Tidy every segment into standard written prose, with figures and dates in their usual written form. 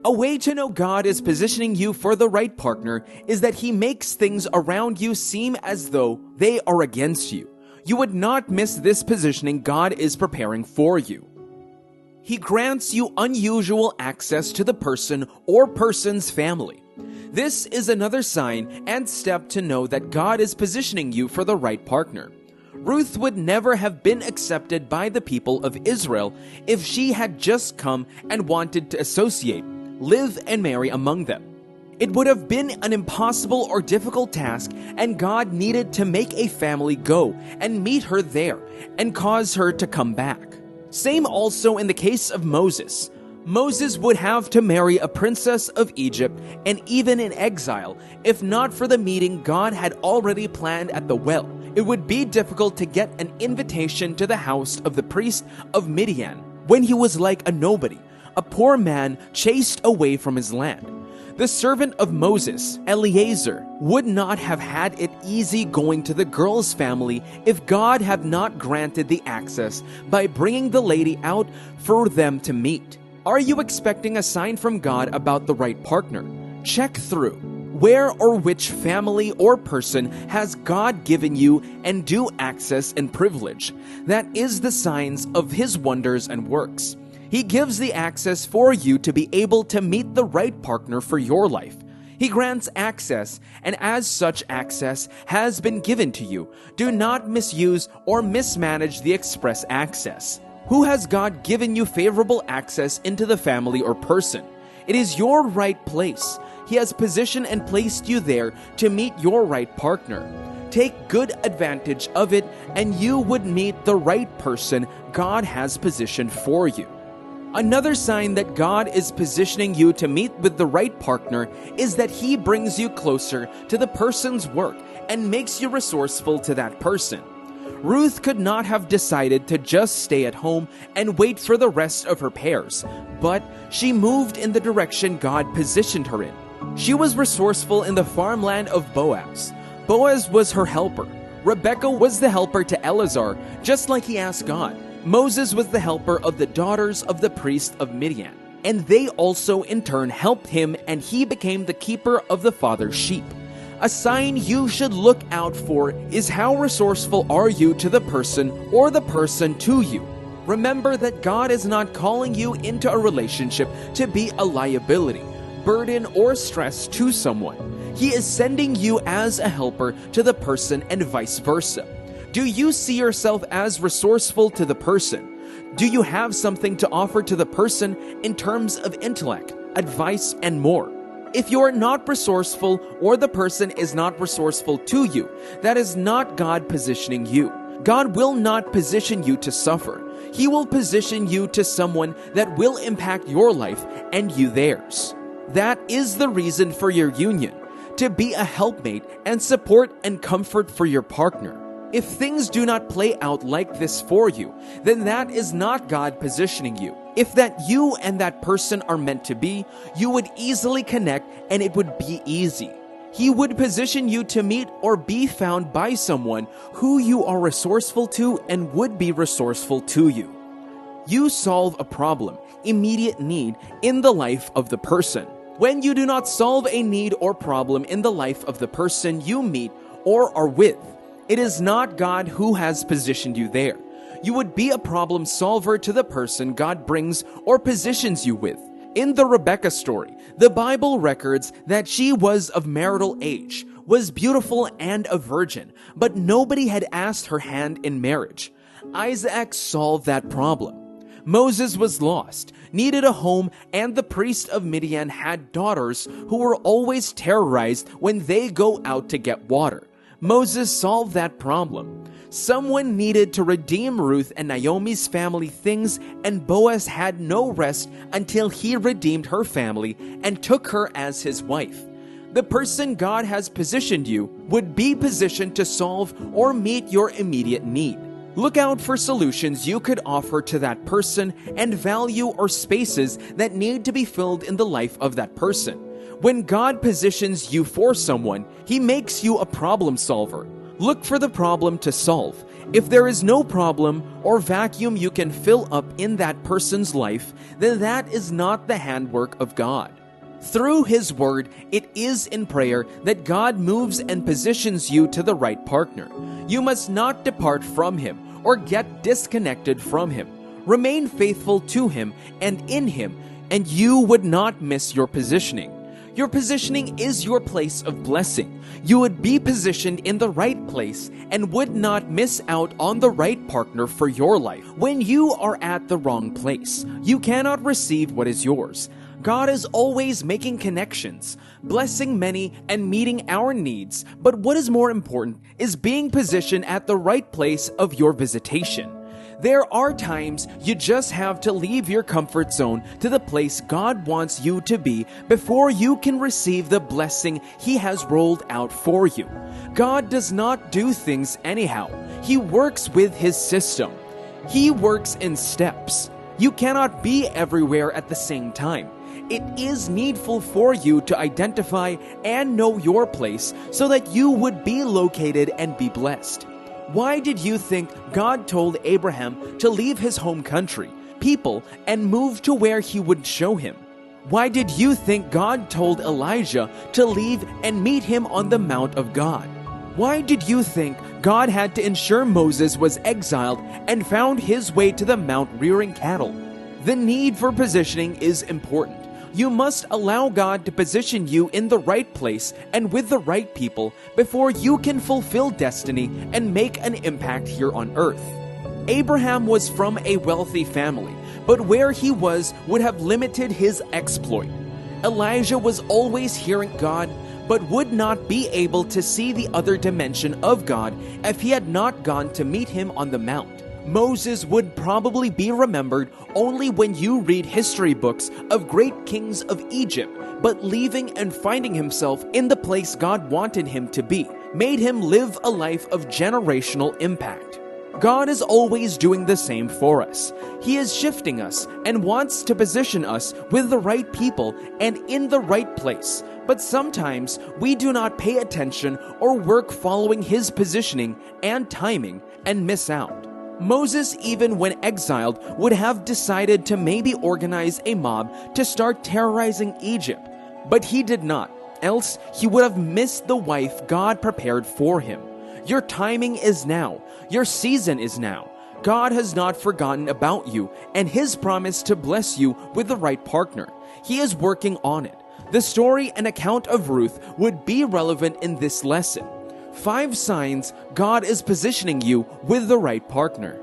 A way to know God is positioning you for the right partner is that He makes things around you seem as though they are against you. You would not miss this positioning God is preparing for you. He grants you unusual access to the person or person's family. This is another sign and step to know that God is positioning you for the right partner. Ruth would never have been accepted by the people of Israel if she had just come and wanted to associate, live, and marry among them. It would have been an impossible or difficult task, and God needed to make a family go and meet her there and cause her to come back. Same also in the case of Moses. Moses would have to marry a princess of Egypt and even in exile, if not for the meeting God had already planned at the well. It would be difficult to get an invitation to the house of the priest of Midian when he was like a nobody, a poor man chased away from his land. The servant of Moses, Eliezer, would not have had it easy going to the girl's family if God had not granted the access by bringing the lady out for them to meet. Are you expecting a sign from God about the right partner? Check through. Where or which family or person has God given you and due access and privilege? That is the signs of His wonders and works. He gives the access for you to be able to meet the right partner for your life. He grants access, and as such access has been given to you, do not misuse or mismanage the express access. Who has God given you favorable access into the family or person? It is your right place. He has positioned and placed you there to meet your right partner. Take good advantage of it, and you would meet the right person God has positioned for you. Another sign that God is positioning you to meet with the right partner is that He brings you closer to the person's work and makes you resourceful to that person. Ruth could not have decided to just stay at home and wait for the rest of her pairs, but she moved in the direction God positioned her in. She was resourceful in the farmland of Boaz. Boaz was her helper. Rebekah was the helper to Eleazar, just like he asked God. Moses was the helper of the daughters of the priest of Midian, and they also in turn helped him, and he became the keeper of the father's sheep. A sign you should look out for is how resourceful are you to the person or the person to you. Remember that God is not calling you into a relationship to be a liability, burden, or stress to someone. He is sending you as a helper to the person and vice versa. Do you see yourself as resourceful to the person? Do you have something to offer to the person in terms of intellect, advice, and more? If you are not resourceful or the person is not resourceful to you, that is not God positioning you. God will not position you to suffer. He will position you to someone that will impact your life and you theirs. That is the reason for your union, to be a helpmate and support and comfort for your partner. If things do not play out like this for you, then that is not God positioning you. If that you and that person are meant to be, you would easily connect and it would be easy. He would position you to meet or be found by someone who you are resourceful to and would be resourceful to you. You solve a problem, immediate need in the life of the person. When you do not solve a need or problem in the life of the person you meet or are with, it is not God who has positioned you there. You would be a problem solver to the person God brings or positions you with. In the Rebekah story, the Bible records that she was of marital age, was beautiful and a virgin, but nobody had asked her hand in marriage. Isaac solved that problem. Moses was lost, needed a home, and the priest of Midian had daughters who were always terrorized when they go out to get water. Moses solved that problem. Someone needed to redeem Ruth and Naomi's family things, and Boaz had no rest until he redeemed her family and took her as his wife. The person God has positioned you would be positioned to solve or meet your immediate need. Look out for solutions you could offer to that person and value or spaces that need to be filled in the life of that person. When God positions you for someone, He makes you a problem solver. Look for the problem to solve. If there is no problem or vacuum you can fill up in that person's life, then that is not the handwork of God. Through His Word, it is in prayer that God moves and positions you to the right partner. You must not depart from Him or get disconnected from Him. Remain faithful to Him and in Him, and you would not miss your positioning. Your positioning is your place of blessing. You would be positioned in the right place and would not miss out on the right partner for your life. When you are at the wrong place, you cannot receive what is yours. God is always making connections, blessing many and meeting our needs, but what is more important is being positioned at the right place of your visitation. There are times you just have to leave your comfort zone to the place God wants you to be before you can receive the blessing He has rolled out for you. God does not do things anyhow. He works with His system. He works in steps. You cannot be everywhere at the same time. It is needful for you to identify and know your place so that you would be located and be blessed. Why did you think God told Abraham to leave his home country, people, and move to where He would show him? Why did you think God told Elijah to leave and meet Him on the Mount of God? Why did you think God had to ensure Moses was exiled and found his way to the mount rearing cattle? The need for positioning is important. You must allow God to position you in the right place and with the right people before you can fulfill destiny and make an impact here on earth. Abraham was from a wealthy family, but where he was would have limited his exploit. Elijah was always hearing God, but would not be able to see the other dimension of God if he had not gone to meet Him on the mount. Moses would probably be remembered only when you read history books of great kings of Egypt, but leaving and finding himself in the place God wanted him to be made him live a life of generational impact. God is always doing the same for us. He is shifting us and wants to position us with the right people and in the right place. But sometimes we do not pay attention or work following His positioning and timing and miss out. Moses, even when exiled, would have decided to maybe organize a mob to start terrorizing Egypt. But he did not, else he would have missed the wife God prepared for him. Your timing is now. Your season is now. God has not forgotten about you and His promise to bless you with the right partner. He is working on it. The story and account of Ruth would be relevant in this lesson. 5 signs God is positioning you with the right partner.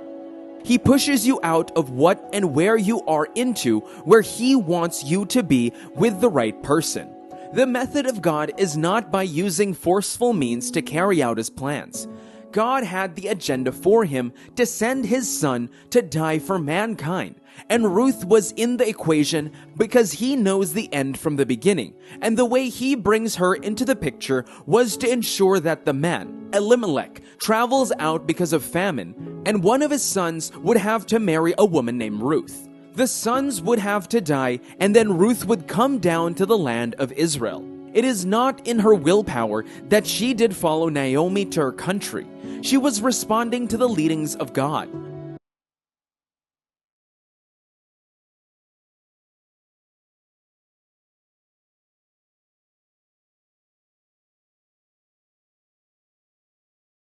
He pushes you out of what and where you are into where He wants you to be with the right person. The method of God is not by using forceful means to carry out His plans. God had the agenda for Him to send His Son to die for mankind. And Ruth was in the equation because He knows the end from the beginning. And the way He brings her into the picture was to ensure that the man, Elimelech, travels out because of famine, and one of his sons would have to marry a woman named Ruth. The sons would have to die, and then Ruth would come down to the land of Israel. It is not in her willpower that she did follow Naomi to her country. She was responding to the leadings of God.